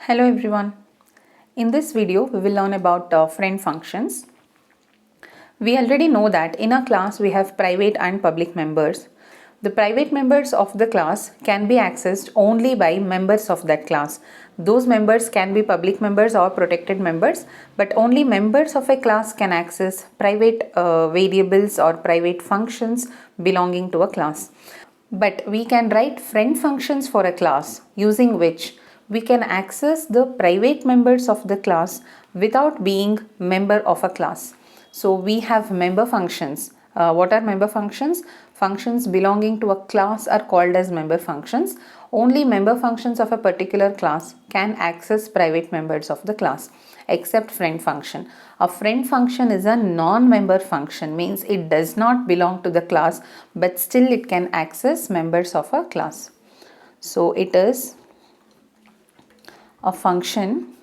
Hello everyone. In this video, we will learn about friend functions. We already know that in a class we have private and public members. The private members of the class can be accessed only by members of that class. Those members can be public members or protected members, but only members of a class can access private variables or private functions belonging to a class. But we can write friend functions for a class using which we can access the private members of the class without being member of a class. So we have member functions. What are member functions? Functions belonging to a class are called as member functions. Only member functions of a particular class can access private members of the class, except friend function. A friend function is a non-member function, means it does not belong to the class, but still it can access members of a class. So it is a function.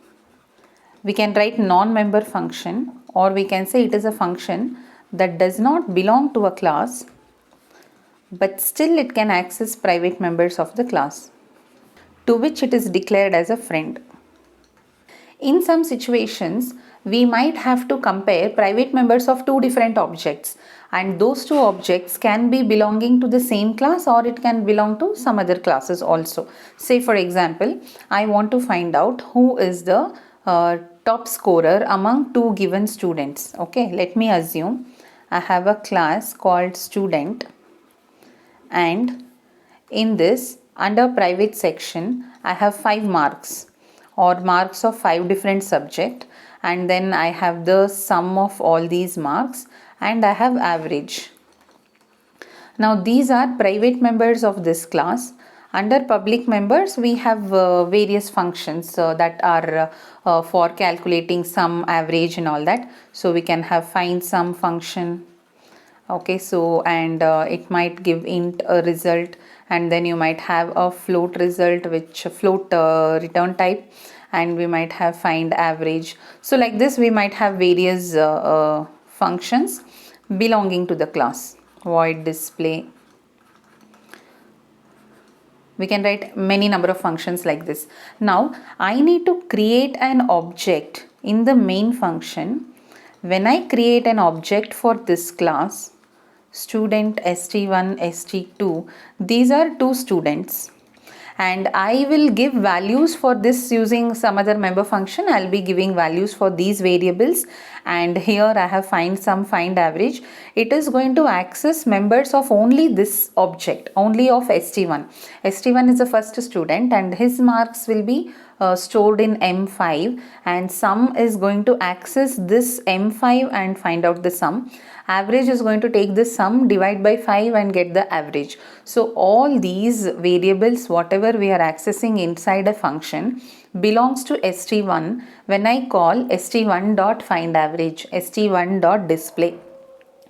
We can write non-member function, or we can say it is a function that does not belong to a class, but still it can access private members of the class, to which it is declared as a friend. In some situations, we might have to compare private members of two different objects, and those two objects can be belonging to the same class or it can belong to some other classes also. Say for example, I want to find out who is the top scorer among two given students. Okay, let me assume I have a class called student, and in this, under private section, I have 5 marks or marks of 5 different subjects, and then I have the sum of all these marks, and I have average. Now these are private members of this class. Under public members, we have various functions that are for calculating sum, average and all that. So we can have find sum function. Okay, so and it might give int a result, and then you might have a float result, which float return type, and we might have find average. So like this we might have various functions belonging to the class. Void display. We can write many number of functions like this. Now I need to create an object in the main function. When I create an object for this class, student st1, st2, these are two students, and I will give values for this using some other member function. I'll be giving values for these variables, and here I have find sum, find average. It is going to access members of only this object, only of st1. st1 is the first student and his marks will be stored in M5, and sum is going to access this M5 and find out the sum. Average is going to take this sum, divide by 5 and get the average. So all these variables, whatever we are accessing inside a function, belongs to st1 when I call st1.findAverage, st1.display.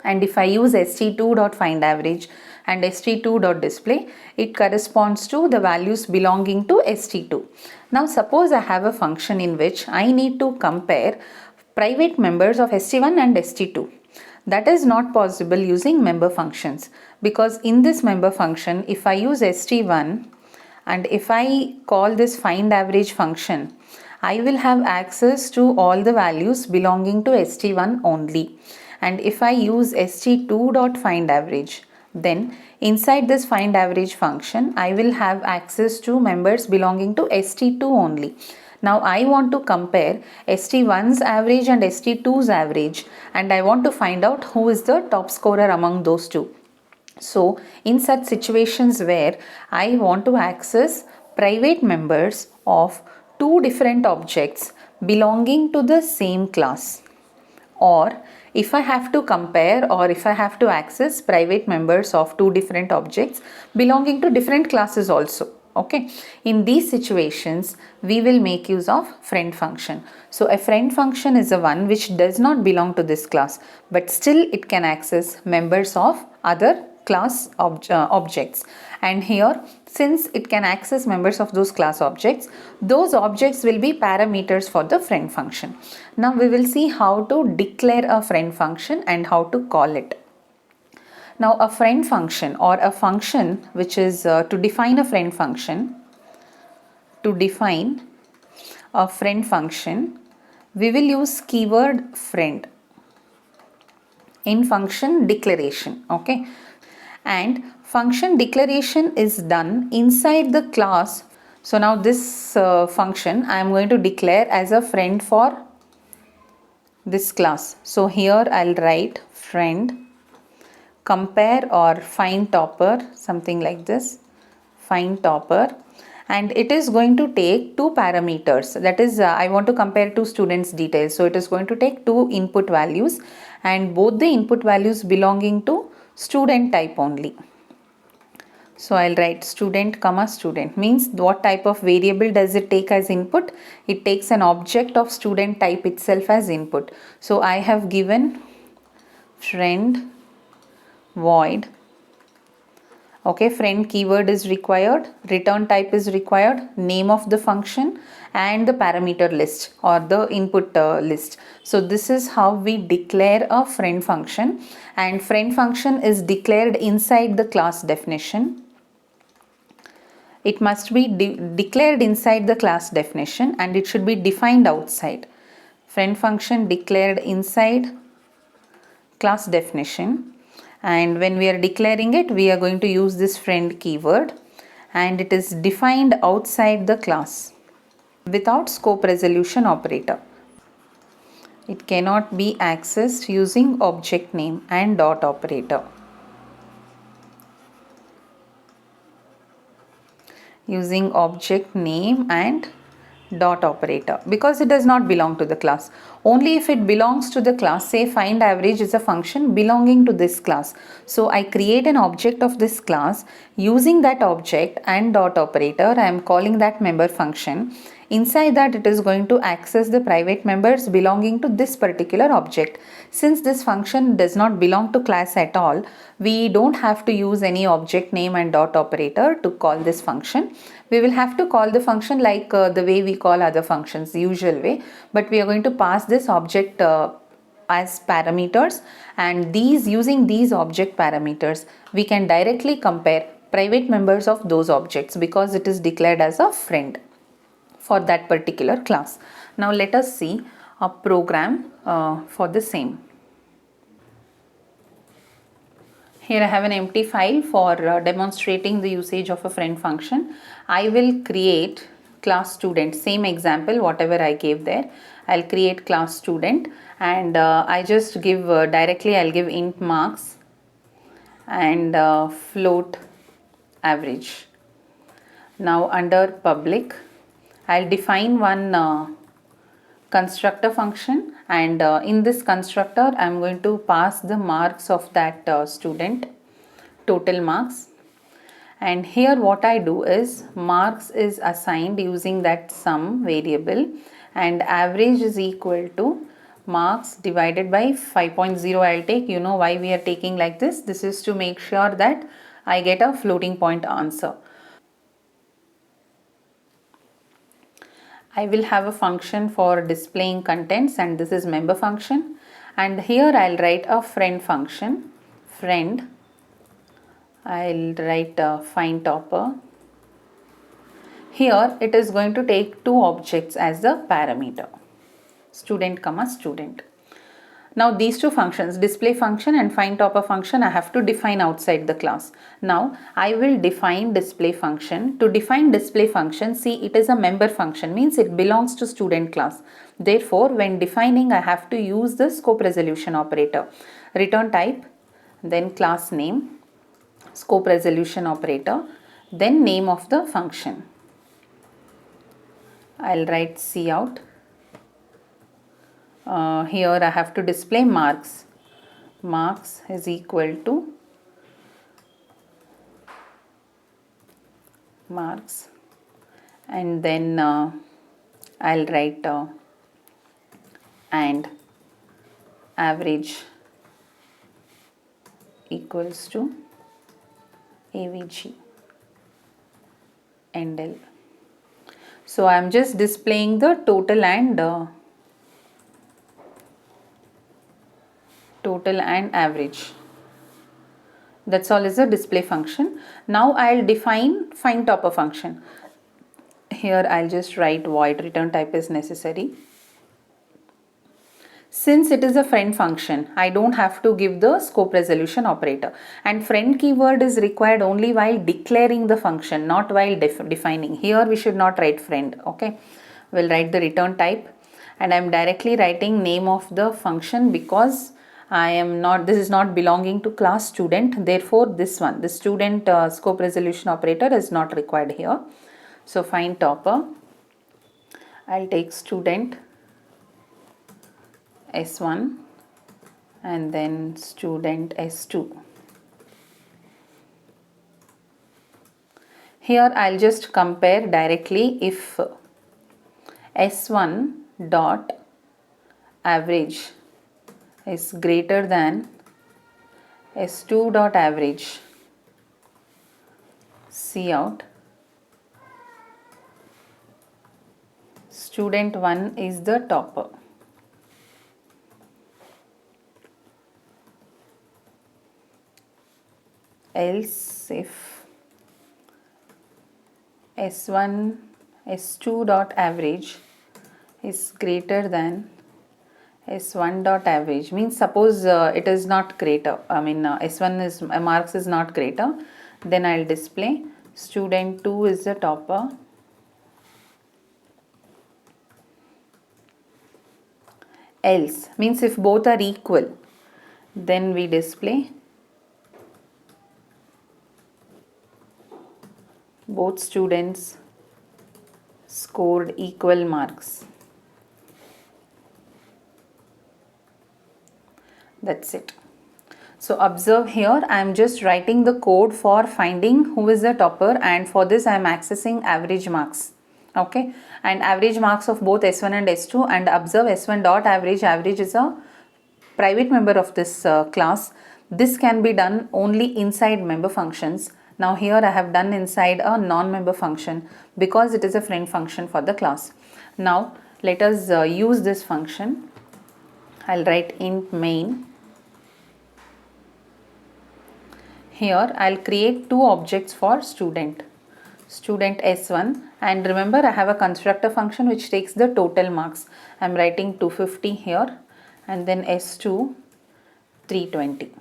And if I use st2.findAverage and st2.display, it corresponds to the values belonging to st2. Now suppose I have a function in which I need to compare private members of st1 and st2. That is not possible using member functions, because in this member function, if I use st1 and if I call this find average function, I will have access to all the values belonging to st1 only. And if I use st2.findAverage, then inside this find average function, I will have access to members belonging to st2 only. Now I want to compare st1's average and st2's average, and I want to find out who is the top scorer among those two. So in such situations where I want to access private members of two different objects belonging to the same class, or if I have to compare or if I have to access private members of two different objects belonging to different classes also. Okay, in these situations we will make use of friend function. So a friend function is the one which does not belong to this class, but still it can access members of other class objects. And here, since it can access members of those class objects, those objects will be parameters for the friend function. Now we will see how to declare a friend function and how to call it. Now a friend function, or a function which is to define a friend function, to define a friend function, we will use keyword friend in function declaration. Okay, and function declaration is done inside the class. So now this function I am going to declare as a friend for this class. So here I'll write friend compare or find topper, something like this, find topper, and it is going to take two parameters. That is, I want to compare two students' details, so it is going to take two input values, and both the input values belonging to student type only. So I'll write student comma student, means what type of variable does it take as input? It takes an object of student type itself as input. So I have given friend void. Okay, friend keyword is required, return type is required, name of the function, and the parameter list or the input list. So this is how we declare a friend function, and friend function is declared inside the class definition. It must be declared inside the class definition, and it should be defined outside. Friend function declared inside class definition, and when we are declaring it, we are going to use this friend keyword, and it is defined outside the class without scope resolution operator. It cannot be accessed using object name and dot operator. Using object name and dot operator, because it does not belong to the class. Only if it belongs to the class, say find average is a function belonging to this class. So I create an object of this class, using that object and dot operator, I am calling that member function. Inside that, it is going to access the private members belonging to this particular object. Since this function does not belong to class at all, we don't have to use any object name and dot operator to call this function. We will have to call the function like the way we call other functions, usual way, but we are going to pass this object as parameters, and using these object parameters, we can directly compare private members of those objects because it is declared as a friend for that particular class. Now let us see a program for the same. Here I have an empty file for demonstrating the usage of a friend function. I will create class student, same example whatever I gave there. I'll create class student, and I just give directly I'll give int marks and float average. Now under public, I'll define one constructor function, and in this constructor I'm going to pass the marks of that student, total marks. And here what I do is marks is assigned using that sum variable, and average is equal to marks divided by 5.0. I'll take, you know why we are taking like this? This is to make sure that I get a floating point answer. I will have a function for displaying contents, and this is member function, and here I'll write a friend function, friend. I'll write find topper. Here it is going to take two objects as the parameter, student comma student. Now these two functions, display function and find topper function, I have to define outside the class. Now I will define display function. To define display function, see, it is a member function, means it belongs to student class. Therefore, when defining, I have to use the scope resolution operator. Return type, then class name, scope resolution operator, then name of the function. I'll write cout. Here I have to display marks. Marks is equal to marks, and then I'll write and average equals to AVG and L. So I am just displaying the total and average. That's all is a display function. Now I'll define find topper function. Here I'll just write void return type is necessary. Since it is a friend function, I don't have to give the scope resolution operator, and friend keyword is required only while declaring the function, not while defining. Here we should not write friend. Okay, we'll write the return type, and I'm directly writing name of the function because this is not belonging to class student, therefore this one, the student scope resolution operator is not required here. So find topper, I'll take student S1 and then student S2. Here I'll just compare directly if S1 dot average is greater than S2 dot average. See out. Student 1 is the topper. Else if S1 S2 dot average is greater than S1 dot average, means suppose it is not greater, S1 is marks is not greater, then I'll display student 2 is the topper. Else means if both are equal, then we display both students scored equal marks. That's it. So observe here, I am just writing the code for finding who is the topper, and for this I am accessing average marks. Okay, and average marks of both S1 and S2, and observe S1 dot average. Average is a private member of this class. This can be done only inside member functions. Now here I have done inside a non-member function because it is a friend function for the class. Now let us use this function. I'll write int main. Here I'll create two objects for student S1, and remember I have a constructor function which takes the total marks. I'm writing 250 here, and then S2 320.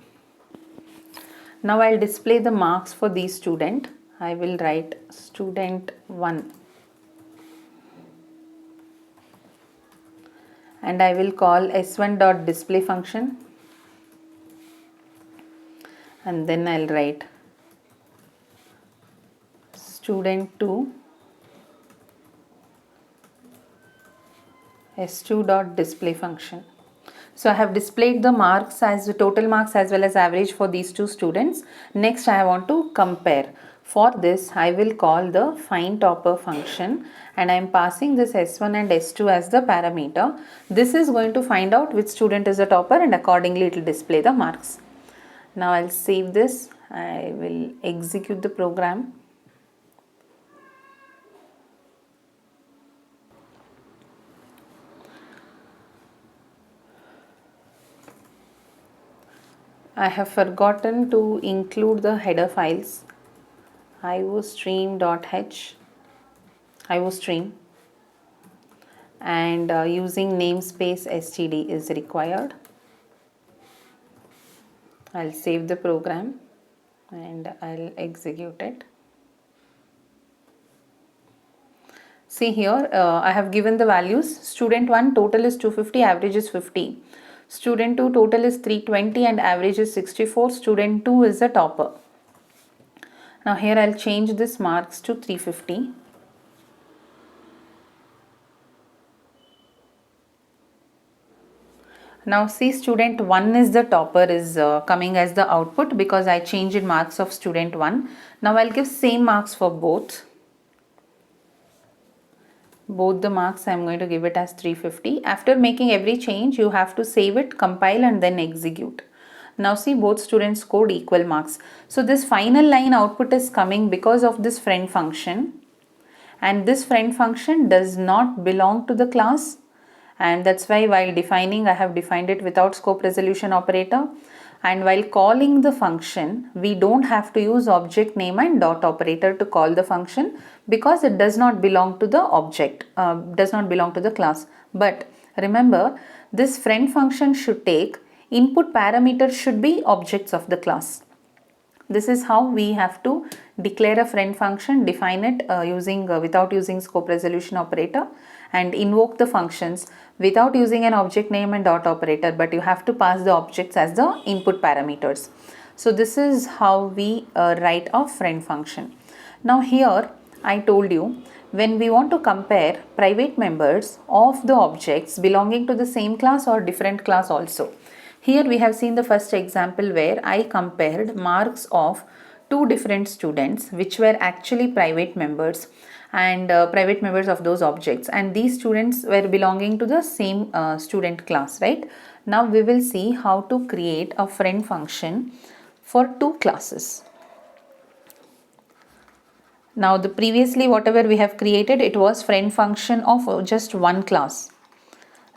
Now I'll display the marks for these student. I will write student 1 and I will call S1 dot display function, and then I'll write student 2 S2 dot display function. So I have displayed the marks as the total marks as well as average for these two students. Next I want to compare. For this I will call the find topper function, and I am passing this S1 and S2 as the parameter. This is going to find out which student is the topper, and accordingly it will display the marks. Now I'll save this. I will execute the program. I have forgotten to include the header files iostream.h, iostream, and using namespace std is required. I'll save the program and I'll execute it. See here, I have given the values. Student 1 total is 250, average is 50. Student 2 total is 320 and average is 64. Student 2 is the topper. Now here I'll change this marks to 350. Now see, student 1 is the topper is coming as the output because I changed marks of student 1. Now I'll give same marks for both. Both the marks I am going to give it as 350. After making every change, you have to save it, compile and then execute. Now see, both students scored equal marks. So this final line output is coming because of this friend function, and this friend function does not belong to the class, and that's why while defining I have defined it without scope resolution operator. and while calling the function we don't have to use object name and dot operator to call the function because it does not belong to the object, does not belong to the class. But remember, this friend function should take input parameters should be objects of the class. This is how we have to declare a friend function, define it without using scope resolution operator, and invoke the functions without using an object name and dot operator, but you have to pass the objects as the input parameters. So this is how we write a friend function. Now here I told you, when we want to compare private members of the objects belonging to the same class or different class also. Here we have seen the first example where I compared marks of two different students which were actually private members and private members of those objects, and these students were belonging to the same student class, right? Now we will see how to create a friend function for two classes. Now the previously whatever we have created, it was friend function of just one class.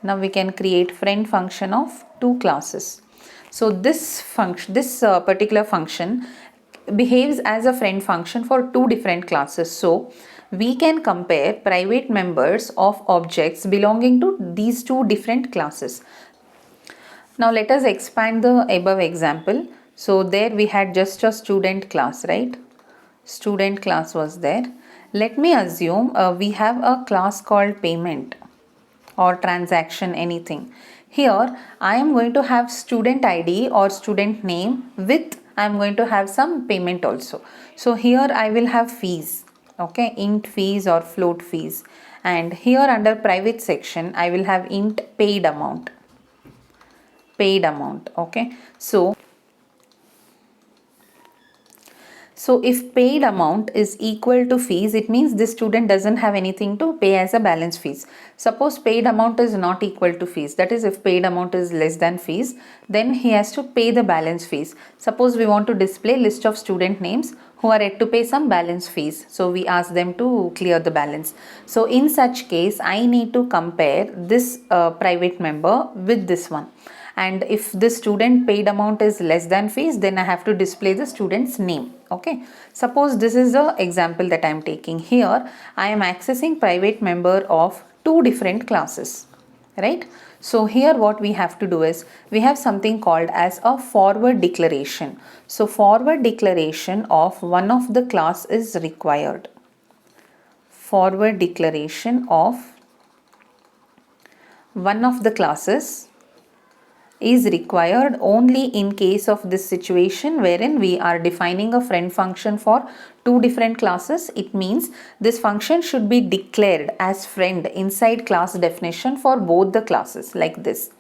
Now we can create friend function of two classes. So this function, particular function behaves as a friend function for two different classes. So we can compare private members of objects belonging to these two different classes. Now let us expand the above example. So there we had just a student class, right? Student class was there. Let me assume we have a class called payment or transaction, anything. Here I am going to have student ID or student name with I am going to have some payment also. So here I will have fees, okay, int fees or float fees, and here under private section I will have int paid amount, okay. So if paid amount is equal to fees, it means this student doesn't have anything to pay as a balance fees. Suppose paid amount is not equal to fees, that is if paid amount is less than fees, then he has to pay the balance fees. Suppose we want to display list of student names who are yet to pay some balance fees. So we ask them to clear the balance. So in such case, I need to compare this private member with this one. And if the student paid amount is less than fees, then I have to display the student's name. Okay. Suppose this is the example that I am taking. Here I am accessing private member of two different classes, right? So here what we have to do is we have something called as a forward declaration. So forward declaration of one of the class is required. Forward declaration of one of the classes is required only in case of this situation wherein we are defining a friend function for two different classes. It means this function should be declared as friend inside class definition for both the classes, like this.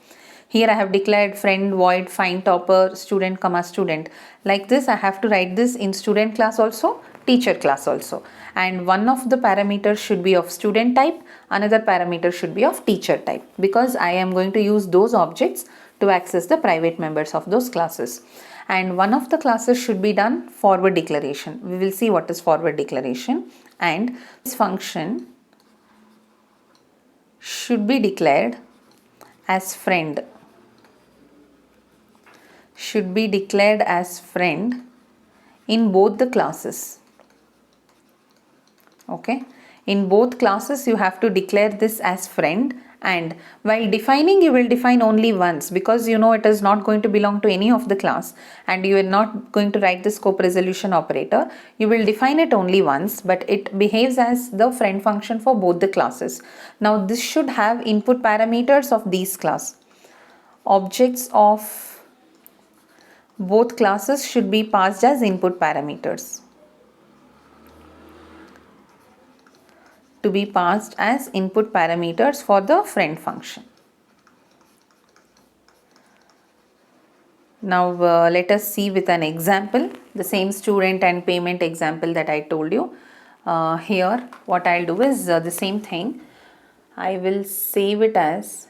Here I have declared friend void find topper student comma student. Like this I have to write this in student class also, teacher class also, and one of the parameters should be of student type, another parameter should be of teacher type, because I am going to use those objects to access the private members of those classes. And one of the classes should be done forward declaration. We will see what is forward declaration, and this function should be declared as friend. Should be declared as friend in both the classes. Okay. In both classes you have to declare this as friend, and while defining you will define only once, because you know it is not going to belong to any of the class and you are not going to write the scope resolution operator. You will define it only once, but it behaves as the friend function for both the classes. Now this should have input parameters of these class. Objects of both classes should be passed as input parameters. To be passed as input parameters for the friend function. Now let us see with an example the same student and payment example that I told you. Here what I'll do is the same thing. I will save it as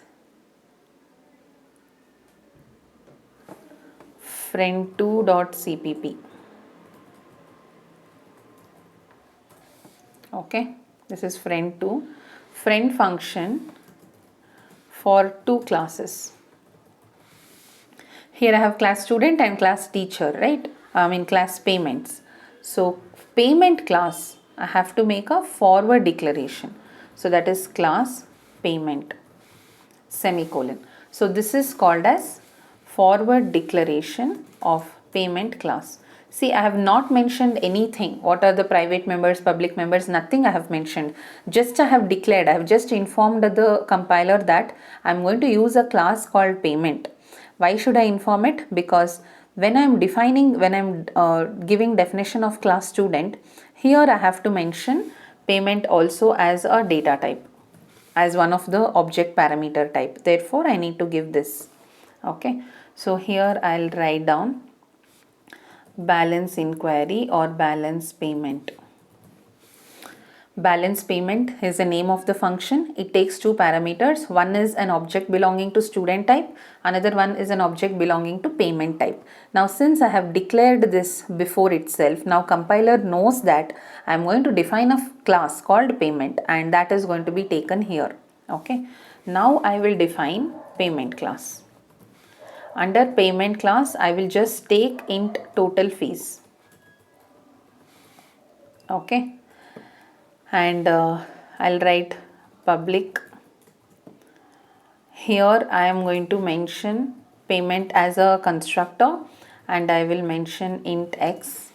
friend2.cpp. Okay. This is friend2, friend function for two classes. Here I have class student and class teacher, right? I mean class payments. So payment class, I have to make a forward declaration. So that is class payment, semicolon. So this is called as forward declaration of payment class. See, I have not mentioned anything. What are the private members, public members? Nothing I have mentioned. Just I have declared, I have just informed the compiler that I am going to use a class called payment. Why should I inform it? Because when I am defining, when I am giving definition of class student, here I have to mention payment also as a data type, as one of the object parameter type. Therefore, I need to give this. Okay. So here I'll write down balance inquiry or balance payment. Balance payment is the name of the function. It takes two parameters. One is an object belonging to student type. Another one is an object belonging to payment type. Now since I have declared this before itself, now compiler knows that I am going to define a class called payment, and that is going to be taken here. Okay. Now I will define payment class. Under payment class, I will just take int total fees. Okay. And I'll write public. Here I am going to mention payment as a constructor, and I will mention int x,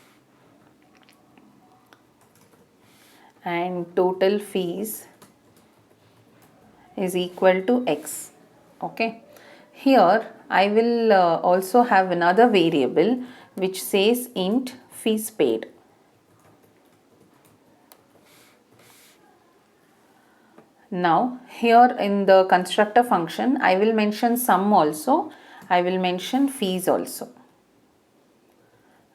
and total fees is equal to x. Okay. Here I will also have another variable which says int fees paid. Now here in the constructor function, I will mention sum also, I will mention fees also.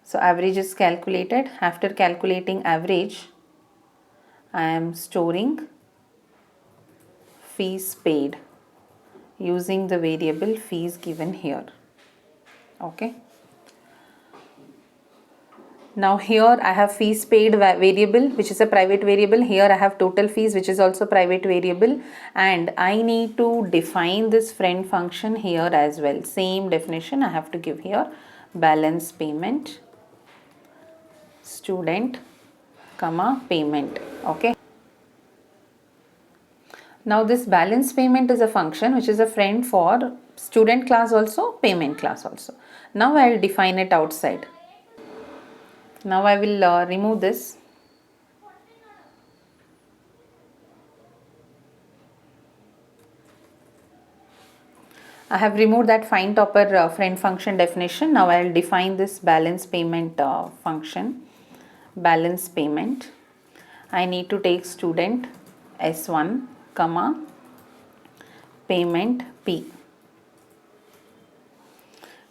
So average is calculated. After calculating average, I am storing fees paid using the variable fees given here. Okay. Now here I have fees paid variable, which is a private variable. Here I have total fees, which is also private variable, and I need to define this friend function here as well. Same definition I have to give here. Balance payment student comma payment. Okay. Now this balance payment is a function which is a friend for student class also, payment class also. Now I will define it outside. Now I will remove this. I have removed that find topper friend function definition. Now I will define this balance payment function. Balance payment. I need to take student S1 comma payment P.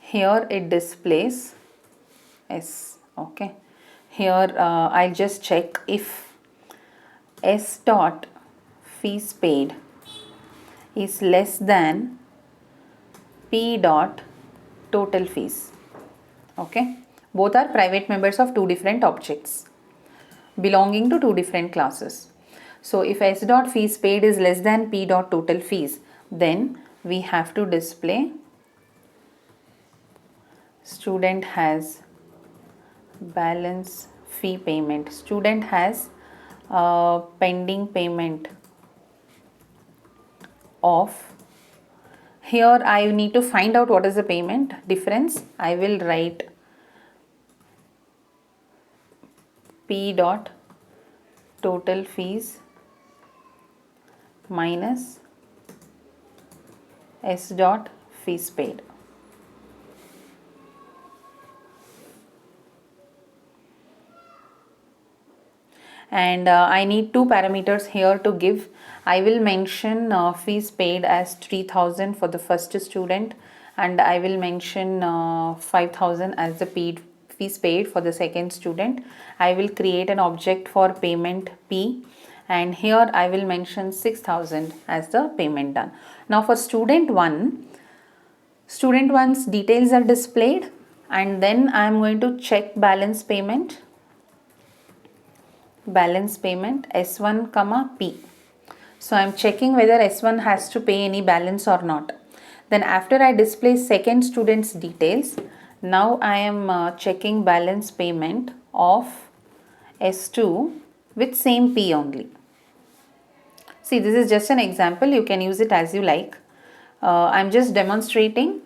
Here it displays S. Okay. Here I'll just check if S dot fees paid is less than P dot total fees. Okay. Both are private members of two different objects belonging to two different classes. So if S dot fees paid is less than P dot total fees, then we have to display student has balance fee payment. Student has pending payment of. Here I need to find out what is the payment difference. I will write P dot total fees minus S dot fees paid. And I need two parameters here to give. I will mention fees paid as 3000 for the first student, and I will mention 5000 as the fees paid for the second student. I will create an object for payment P, and here I will mention 6000 as the payment done. Now for student 1's details are displayed, and then I am going to check balance payment S1 comma P. So I am checking whether S1 has to pay any balance or not. Then after I display second student's details, now I am checking balance payment of S2 with same P only. See, this is just an example. You can use it as you like. I'm just demonstrating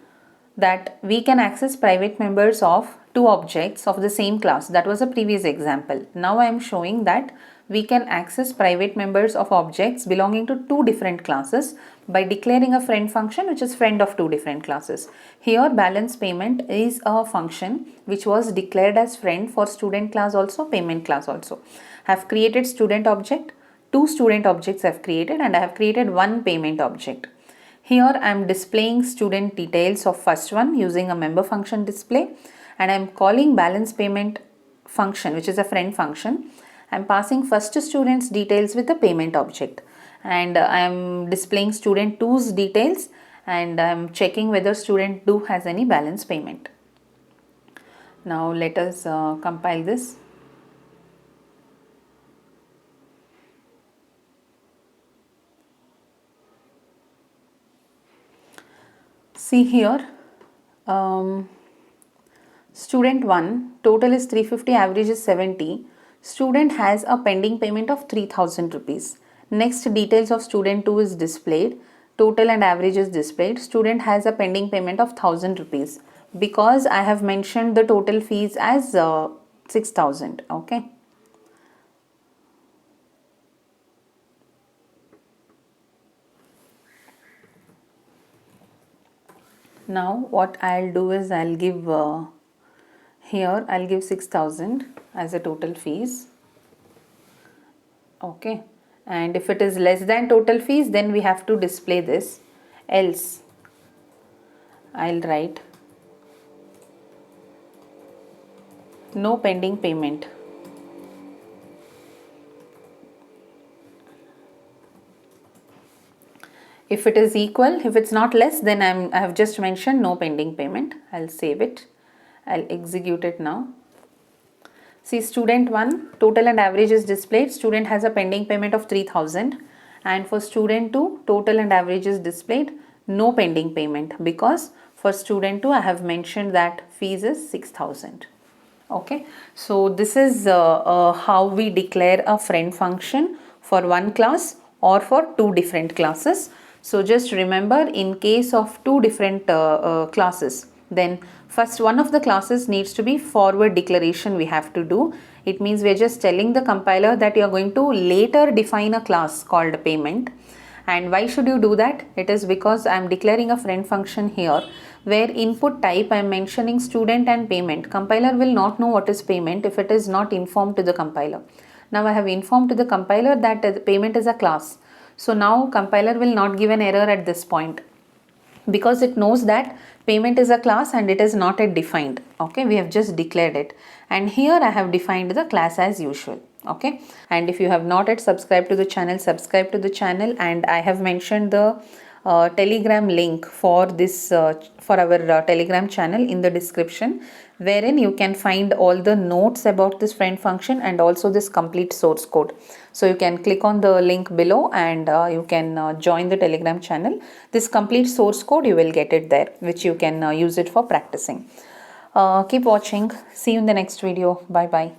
that we can access private members of two objects of the same class. That was a previous example. Now I am showing that we can access private members of objects belonging to two different classes by declaring a friend function which is friend of two different classes. Here balance payment is a function which was declared as friend for student class also, payment class also. I have created student object, two student objects I have created, and I have created one payment object. Here I am displaying student details of first one using a member function display, and I am calling balance payment function which is a friend function. I am passing first student's details with the payment object, and I am displaying student 2's details, and I am checking whether student 2 has any balance payment. Now let us compile this. See here, student 1 total is 350, average is 70. Student has a pending payment of 3000 rupees. Next, details of student 2 is displayed, total and average is displayed. Student has a pending payment of 1000 rupees because I have mentioned the total fees as 6000. Okay. Now what I'll do is I'll give here I'll give 6000 as a total fees. Okay, and if it is less than total fees, then we have to display this, else I'll write no pending payment. If it is equal, if it's not less, then I have just mentioned no pending payment. I'll save it. I'll execute it now. See, student 1 total and average is displayed. Student has a pending payment of 3000, and for student 2 total and average is displayed, no pending payment, because for student 2 I have mentioned that fees is 6000. Okay, so this is how we declare a friend function for one class or for two different classes. So just remember, in case of two different classes, then first one of the classes needs to be forward declaration we have to do. It means we are just telling the compiler that you are going to later define a class called payment. And why should you do that? It is because I am declaring a friend function here where input type I am mentioning student and payment. Compiler will not know what is payment if it is not informed to the compiler. Now I have informed to the compiler that the payment is a class. So now compiler will not give an error at this point because it knows that payment is a class and it is not yet defined. Okay, we have just declared it, and here I have defined the class as usual. Okay, and if you have not yet subscribed to the channel, subscribe to the channel, and I have mentioned the telegram link for this for our telegram channel in the description, wherein you can find all the notes about this friend function and also this complete source code. So you can click on the link below and you can join the telegram channel. This complete source code, you will get it there, which you can use it for practicing. Keep watching. See you in the next video. Bye bye.